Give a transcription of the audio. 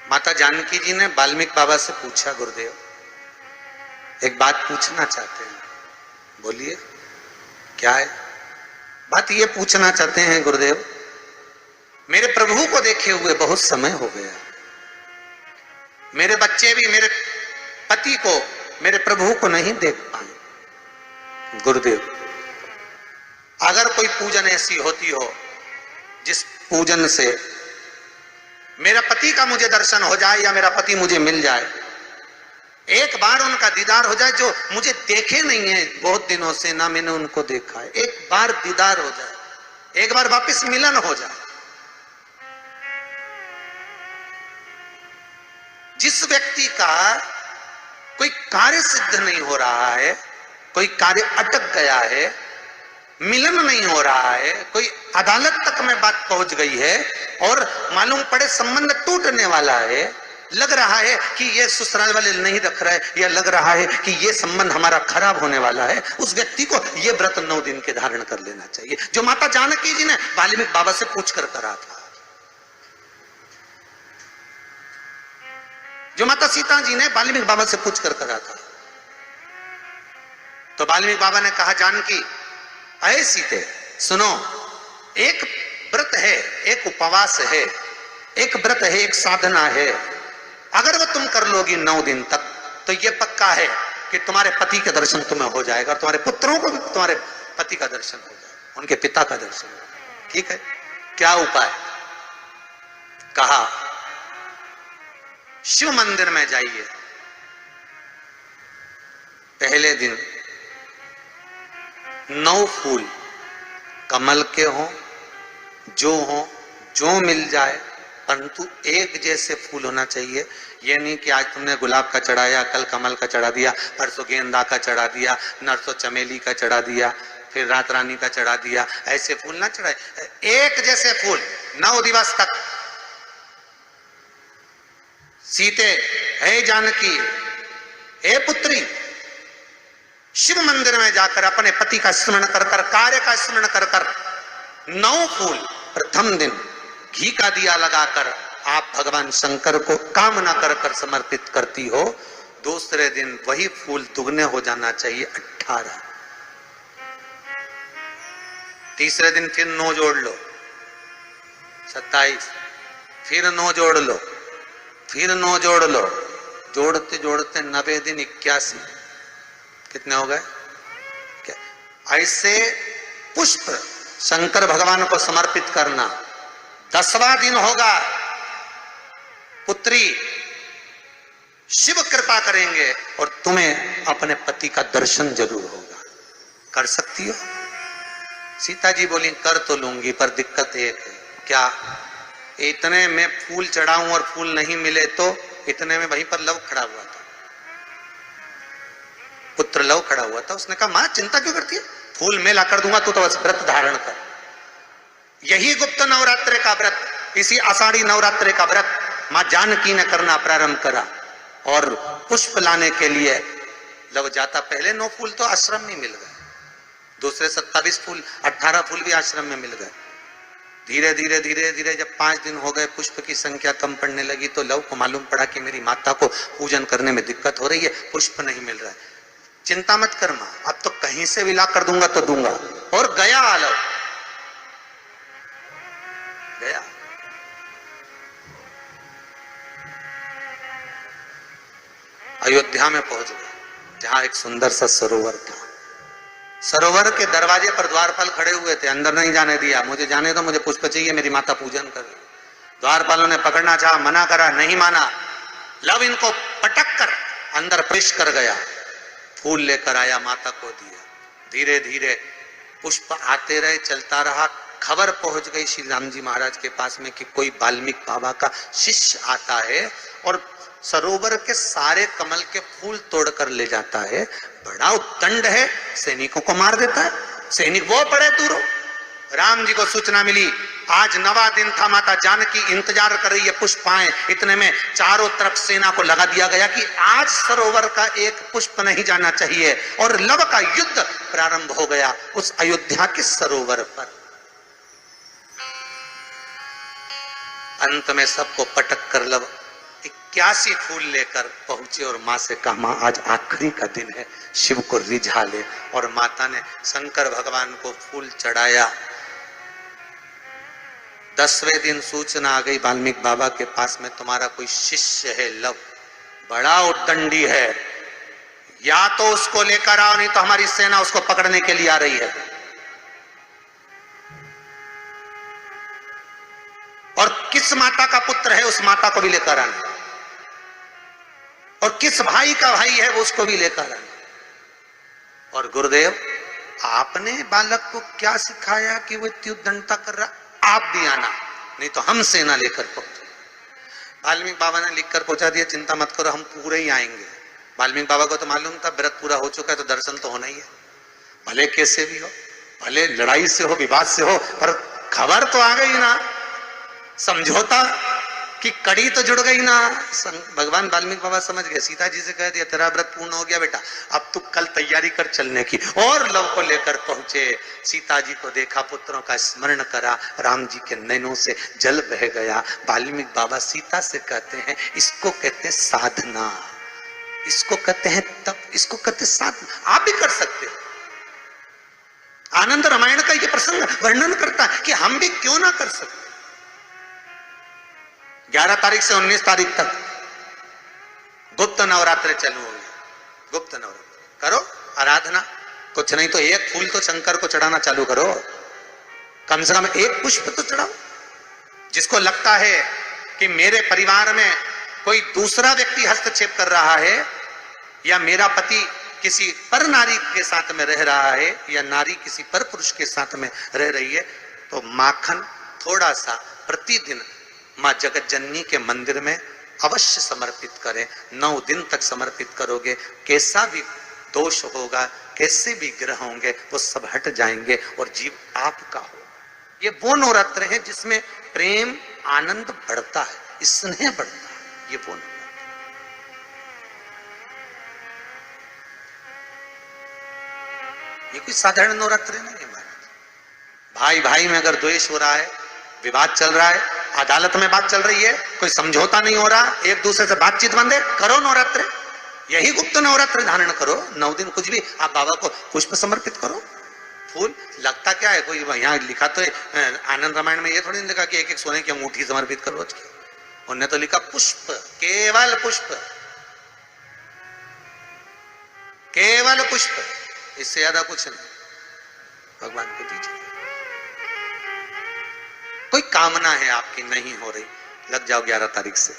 माता जानकी जी ने वाल्मीकि बाबा से पूछा, गुरुदेव एक बात पूछना चाहते हैं। बोलिए, क्या है? बात ये पूछना चाहते हैं गुरुदेव, मेरे प्रभु को देखे हुए बहुत समय हो गया, मेरे बच्चे भी मेरे पति को, मेरे प्रभु को नहीं देख पाए। गुरुदेव, अगर कोई पूजन ऐसी होती हो जिस पूजन से मेरा पति का मुझे दर्शन हो जाए या मेरा पति मुझे मिल जाए, एक बार उनका दीदार हो जाए, जो मुझे देखे नहीं है बहुत दिनों से, ना मैंने उनको देखा है, एक बार दीदार हो जाए, एक बार वापस मिलन हो जाए। जिस व्यक्ति का कोई कार्य सिद्ध नहीं हो रहा है, कोई कार्य अटक गया है, मिलन नहीं हो रहा है, कोई अदालत तक में बात पहुंच गई है और मालूम पड़े संबंध टूटने वाला है, लग रहा है कि ये ससुराल वाले नहीं रख रहे, या लग रहा है कि ये संबंध हमारा खराब होने वाला है, उस व्यक्ति को ये व्रत 9 दिन के धारण कर लेना चाहिए, जो माता जानकी जी ने वाल्मीकि बाबा से पूछ कर करा था, जो माता सीता जी ने वाल्मीकि बाबा से पूछ कर करा था। तो वाल्मीकि बाबा ने कहा, जानकी अये सीते सुनो, एक व्रत है, एक उपवास है, एक व्रत है, एक साधना है, अगर वो तुम कर लोगी 9 दिन तक तो ये पक्का है कि तुम्हारे पति के दर्शन तुम्हें हो जाएगा, और तुम्हारे पुत्रों को भी तुम्हारे पति का दर्शन हो जाएगा, उनके पिता का दर्शन हो जाएगा। ठीक है, क्या उपाय? कहा शिव मंदिर में जाइए, पहले दिन 9 फूल कमल के हों, जो मिल जाए, परंतु एक जैसे फूल होना चाहिए। ये नहीं कि आज तुमने गुलाब का चढ़ाया, कल कमल का चढ़ा दिया, परसों गेंदा का चढ़ा दिया, नरसों चमेली का चढ़ा दिया, फिर रात रानी का चढ़ा दिया, ऐसे फूल ना चढ़ाए, एक जैसे फूल 9 दिवस तक। सीते, हे जानकी, हे पुत्री, शिव मंदिर में जाकर अपने पति का स्मरण कर कर, कार्य का स्मरण कर कर 9 फूल प्रथम दिन घी का दिया लगाकर आप भगवान शंकर को कामना कर कर समर्पित करती हो, दूसरे दिन वही फूल दुगने हो जाना चाहिए 18। तीसरे दिन फिर 9 जोड़ लो 27, फिर 9 जोड़ लो, फिर 9 जोड़ लो, जोड़ते जोड़ते 90 दिन 81, कितने हो गए? ऐसे पुष्प शंकर भगवान को समर्पित करना। 10वां दिन होगा, पुत्री शिव कृपा करेंगे और तुम्हें अपने पति का दर्शन जरूर होगा। कर सकती हो? सीता जी बोली, कर तो लूंगी, पर दिक्कत एक है। क्या? इतने में फूल चढ़ाऊं और फूल नहीं मिले तो? इतने में वहीं पर लव खड़ा हुआ था, पुत्र लव खड़ा हुआ था। उसने कहा, मां चिंता क्यों करती है, फूल मैं ला कर दूंगा, तू तो बस व्रत धारण कर। यही गुप्त नवरात्रि का व्रत, इसी आषाढ़ी नवरात्रि का व्रत मां जानकी ने करना प्रारंभ करा, और पुष्प लाने के लिए लव जाता। पहले 9 फूल तो आश्रम में मिल गए, दूसरे 27 फूल, 18 फूल भी आश्रम में मिल गए। धीरे धीरे धीरे धीरे जब 5 दिन हो गए, पुष्प की संख्या कम पड़ने लगी, तो लव को मालूम पड़ा कि मेरी माता को पूजन करने में दिक्कत हो रही है, पुष्प नहीं मिल रहा है। चिंता मत कर मां, अब तो कहीं से भी ला कर दूंगा तो दूंगा। और गया लव, गया। अयोध्या में पहुंच गए, जहां एक सुंदर सा सरोवर था। सरोवर के दरवाजे पर द्वारपाल खड़े हुए थे, अंदर नहीं जाने दिया। मुझे जाने दो, मुझे पुष्प चाहिए, मेरी माता पूजन कर रही। द्वारपालों ने पकड़ना चाहा, मना करा, नहीं माना। लव इनको पटक कर अंदर प्रवेश कर गया, फूल लेकर आया, माता को दिया। धीरे धीरे पुष्प आते रहे, चलता रहा। खबर पहुंच गई श्री राम जी महाराज के पास में कि कोई वाल्मीकि बाबा का शिष्य आता है और सरोवर के सारे कमल के फूल तोड़कर ले जाता है। बड़ा उद्दंड है, सैनिकों को मार देता है। सैनिक वो पड़े दूरों। राम जी को सूचना मिली, आज 9वां दिन था, माता जानकी इंतजार कर रही है पुष्प आए। इतने में चारों तरफ सेना को लगा दिया गया कि आज सरोवर का एक पुष्प नहीं जाना चाहिए, और लव का युद्ध प्रारंभ हो गया उस अयोध्या के सरोवर पर। अंत में सबको पटक कर लव 81 फूल लेकर पहुंचे और मां से कहा, मां आज आखिरी का दिन है, शिव को रिझा ले। और माता ने शंकर भगवान को फूल चढ़ाया। 10वें दिन सूचना आ गई वाल्मीकि बाबा के पास में, तुम्हारा कोई शिष्य है लव, बड़ा उद्दंडी है, या तो उसको लेकर आओ, नहीं तो हमारी सेना उसको पकड़ने के लिए आ रही है। और किस माता का पुत्र है उस माता को भी लेकर आना, और किस भाई का भाई है वो उसको भी लेकर आना। और गुरुदेव आपने बालक को क्या सिखाया कि वो इतनी उद्दंडता कर रहा, आप भी आना, नहीं तो हम सेना लेकर पहुंचे। वाल्मीकि बाबा ने लिखकर पहुंचा दिया, चिंता मत करो हम पूरे ही आएंगे। वाल्मीकि बाबा को तो मालूम था व्रत पूरा हो चुका है तो दर्शन तो होना ही है, भले कैसे भी हो, भले लड़ाई से हो, विवाद से हो, पर खबर तो आ गई ना, समझौता की कड़ी तो जुड़ गई ना। भगवान वाल्मीकि बाबा समझ गए, सीता जी से कह दिया तेरा व्रत पूर्ण हो गया बेटा, अब तू कल तैयारी कर चलने की। और लव को लेकर पहुंचे, सीता जी को देखा, पुत्रों का स्मरण करा, राम जी के नैनों से जल बह गया। वाल्मीकि बाबा सीता से कहते हैं, इसको कहते हैं साधना, इसको कहते हैं तप, इसको कहते हैं साधना। आप भी कर सकते हो। आनंद रामायण का यह प्रसंग वर्णन करता है कि हम भी क्यों ना कर सकते। 11 तारीख से 19 तारीख तक गुप्त नवरात्र चालू होंगे। गुप्त नवरात्र करो, आराधना, कुछ नहीं तो एक फूल तो शंकर को चढ़ाना चालू करो, कम से कम एक पुष्प तो चढ़ाओ। जिसको लगता है कि मेरे परिवार में कोई दूसरा व्यक्ति हस्तक्षेप कर रहा है, या मेरा पति किसी पर नारी के साथ में रह रहा है, या नारी किसी पर पुरुष के साथ में रह रही है, तो माखन थोड़ा सा प्रतिदिन मां जगत जननी के मंदिर में अवश्य समर्पित करें। 9 दिन तक समर्पित करोगे, कैसा भी दोष होगा, कैसे भी ग्रह होंगे, वो सब हट जाएंगे और जीव आपका हो। ये वो नवरात्र है जिसमें प्रेम आनंद बढ़ता है, स्नेह बढ़ता है। ये वो नवरात्र, ये कोई साधारण नवरात्र नहीं है। भाई भाई में अगर द्वेष हो रहा है, विवाद चल रहा है, अदालत में बात चल रही है, कोई समझौता नहीं हो रहा, एक दूसरे से बातचीत बंद है, करो नवरात्र, यही गुप्त नवरात्र धारण करो। 9 दिन कुछ भी, आप बाबा को पुष्प समर्पित करो, फूल। लगता क्या है, कोई यहाँ लिखा तो आनंद रामायण में ये थोड़ी लिखा कि एक एक सोने की अंगूठी समर्पित करो रोज की। उन्होंने तो लिखा पुष्प, केवल पुष्प, केवल पुष्प, इससे ज्यादा कुछ नहीं। भगवान को दीजिए। कोई कामना है आपकी नहीं हो रही, लग जाओ 11 तारीख से।